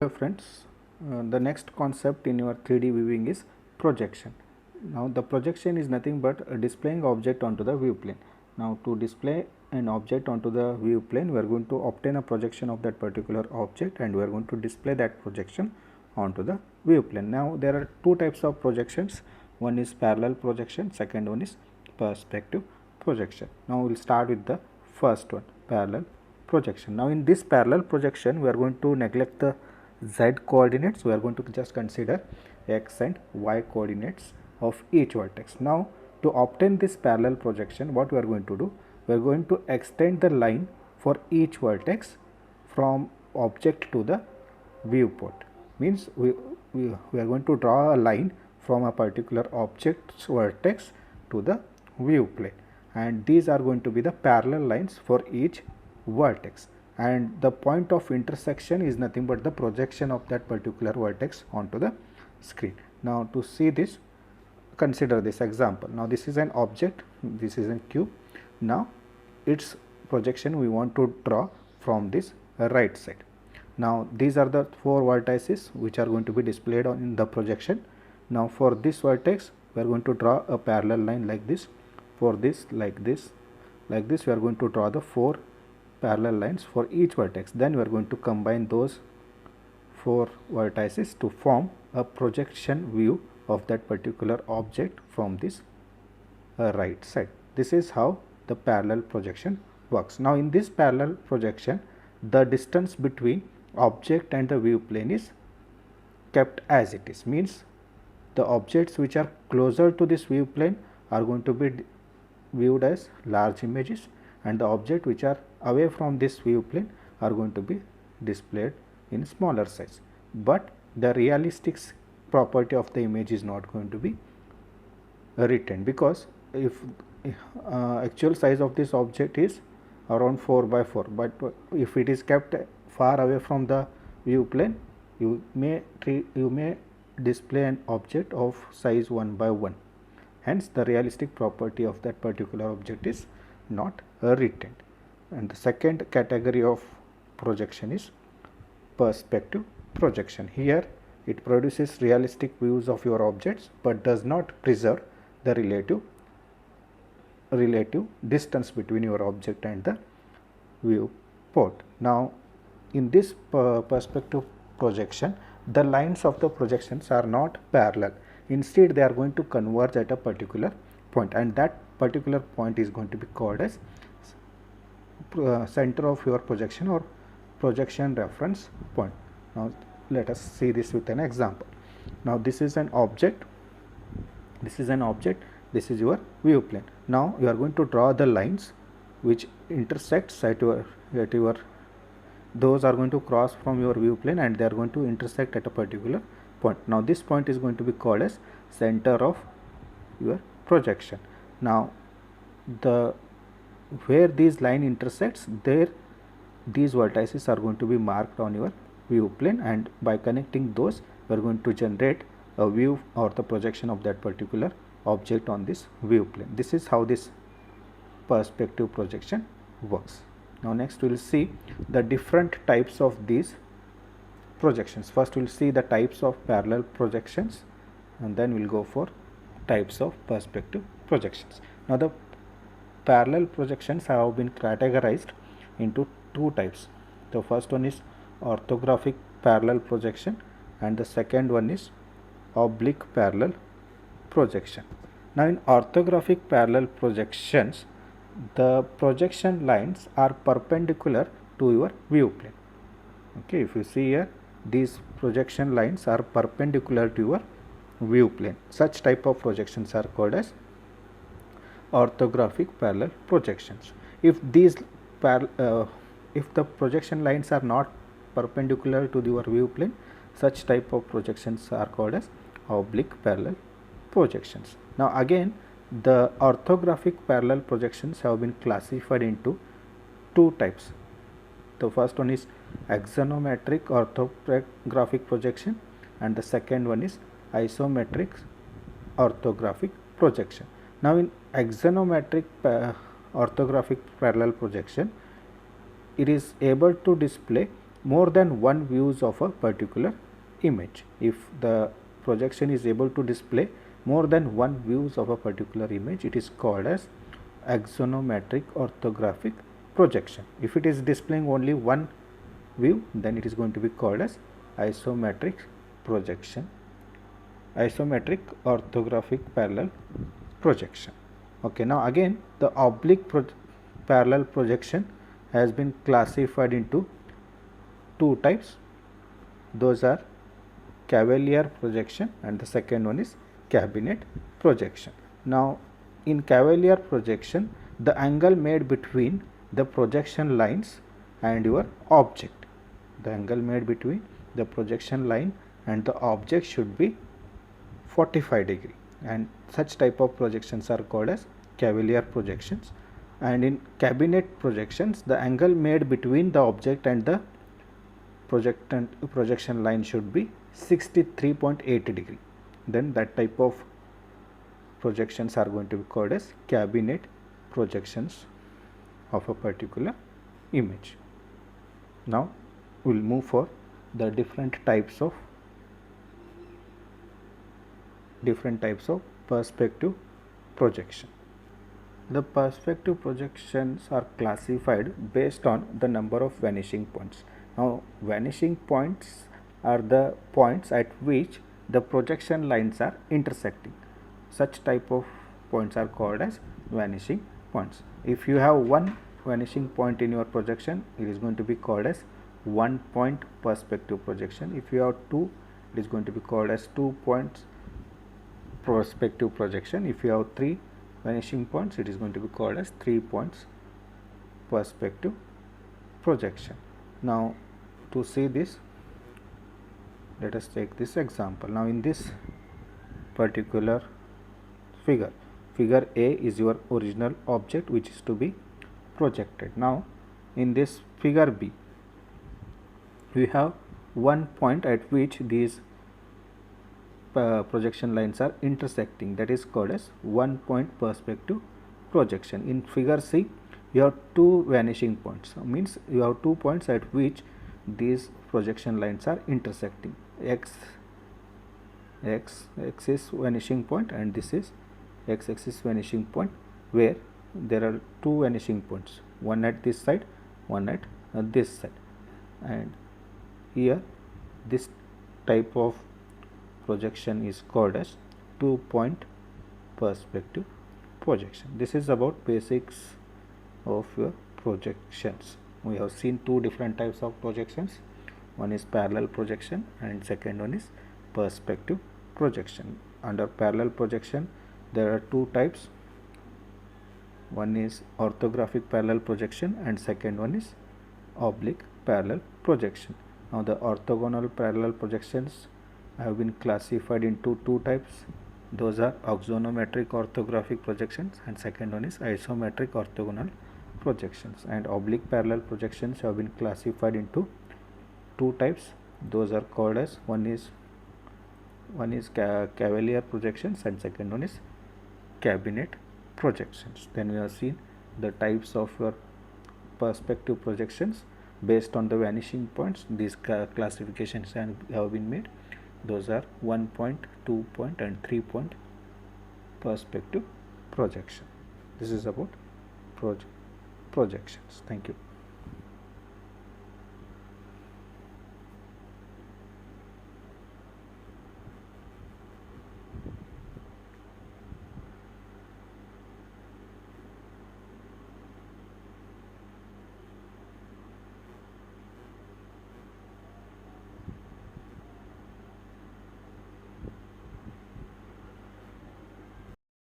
Hello friends, the next concept in your 3D viewing is projection. Now the projection is nothing but displaying object onto the view plane. Now to display an object onto the view plane, we are going to obtain a projection of that particular object and we are going to display that projection onto the view plane. Now there are two types of projections. One is parallel projection, second one is perspective projection. Now we will start with the first one, parallel projection. Now in this parallel projection, we are going to neglect the z coordinates. We are going to just consider x and y coordinates of each vertex. Now to obtain this parallel projection, what we are going to do, we are going to extend the line for each vertex from object to the viewport. Means we are going to draw a line from a particular object's vertex to the view plane, and these are going to be the parallel lines for each vertex, and the point of intersection is nothing but the projection of that particular vertex onto the screen. Now to see this, consider this example. Now this is an object, this is a cube. Now its projection we want to draw from this right side. Now these are the four vertices which are going to be displayed in the projection. Now for this vertex we are going to draw a parallel line like this. For this, like this we are going to draw the four parallel lines for each vertex. Then we are going to combine those four vertices to form a projection view of that particular object from this right side. This is how the parallel projection works. Now in this parallel projection, the distance between object and the view plane is kept as it is. Means the objects which are closer to this view plane are going to be viewed as large images, and the objects which are away from this view plane are going to be displayed in smaller size. But the realistic property of the image is not going to be retained, because if actual size of this object is around 4 by 4, but if it is kept far away from the view plane, you may display an object of size 1 by 1. Hence the realistic property of that particular object is not retained. And the second category of projection is perspective projection. Here it produces realistic views of your objects but does not preserve the relative distance between your object and the viewport. Now in this perspective projection, the lines of the projections are not parallel. Instead they are going to converge at a particular point, and that particular point is going to be called as center of your projection or projection reference point. Now let us see this with an example. Now this is an object, this is your view plane. Now you are going to draw the lines which intersects at your those are going to cross from your view plane and they are going to intersect at a particular point. Now this point is going to be called as center of your projection. Now where these line intersects, there these vertices are going to be marked on your view plane, and by connecting those we are going to generate a view or the projection of that particular object on this view plane. This is how this perspective projection works. Now next we will see the different types of these projections. First we will see the types of parallel projections, and then we will go for types of perspective projections. Now the parallel projections have been categorized into two types. The first one is orthographic parallel projection and the second one is oblique parallel projection. Now in orthographic parallel projections, the projection lines are perpendicular to your view plane. Okay, if you see here, these projection lines are perpendicular to your view plane. Such type of projections are called as orthographic parallel projections. If the projection lines are not perpendicular to your view plane, such type of projections are called as oblique parallel projections. Now again, the orthographic parallel projections have been classified into two types. The first one is axonometric orthographic projection and the second one is isometric orthographic projection. Now in axonometric orthographic parallel projection, it is able to display more than one views of a particular image. If the projection is able to display more than one views of a particular image, it is called as axonometric orthographic projection. If it is displaying only one view, then it is going to be called as isometric projection, isometric orthographic parallel projection. Okay, now again the oblique parallel projection has been classified into two types. Those are Cavalier projection and the second one is cabinet projection. Now in Cavalier projection, the angle made between the projection lines and your object, the angle made between the projection line and the object should be 45 degree, and such type of projections are called as Cavalier projections. And in cabinet projections, the angle made between the object and the projection line should be 63.8 degree. Then that type of projections are going to be called as cabinet projections of a particular image. Now we will move for the different types of perspective projection. The perspective projections are classified based on the number of vanishing points. Now vanishing points are the points at which the projection lines are intersecting. Such type of points are called as vanishing points. If you have one vanishing point in your projection, it is going to be called as one point perspective projection. If you have two, it is going to be called as 2 points perspective projection. If you have three vanishing points, it is going to be called as 3 points perspective projection. Now to see this, let us take this example. Now in this particular figure A is your original object which is to be projected. Now in this figure B, we have one point at which these projection lines are intersecting, that is called as one point perspective projection. In figure C, you have two vanishing points, means you have 2 points at which these projection lines are intersecting. X axis vanishing point and this is X axis vanishing point, where there are two vanishing points, one at this side, one at this side, and here this type of projection is called as 2 point perspective projection. This is about basics of your projections. We have seen two different types of projections. One is parallel projection and second one is perspective projection. Under parallel projection, there are two types. One is orthographic parallel projection and second one is oblique parallel projection. Now the orthogonal parallel projections have been classified into two types. Those are axonometric orthographic projections and second one is isometric orthogonal projections. And oblique parallel projections have been classified into two types. Those are called as one is Cavalier projections and second one is cabinet projections. Then we have seen the types of your perspective projections based on the vanishing points. These classifications have been made. Those are 1 point, 2 point and 3 point perspective projection. This is about projections. Thank you.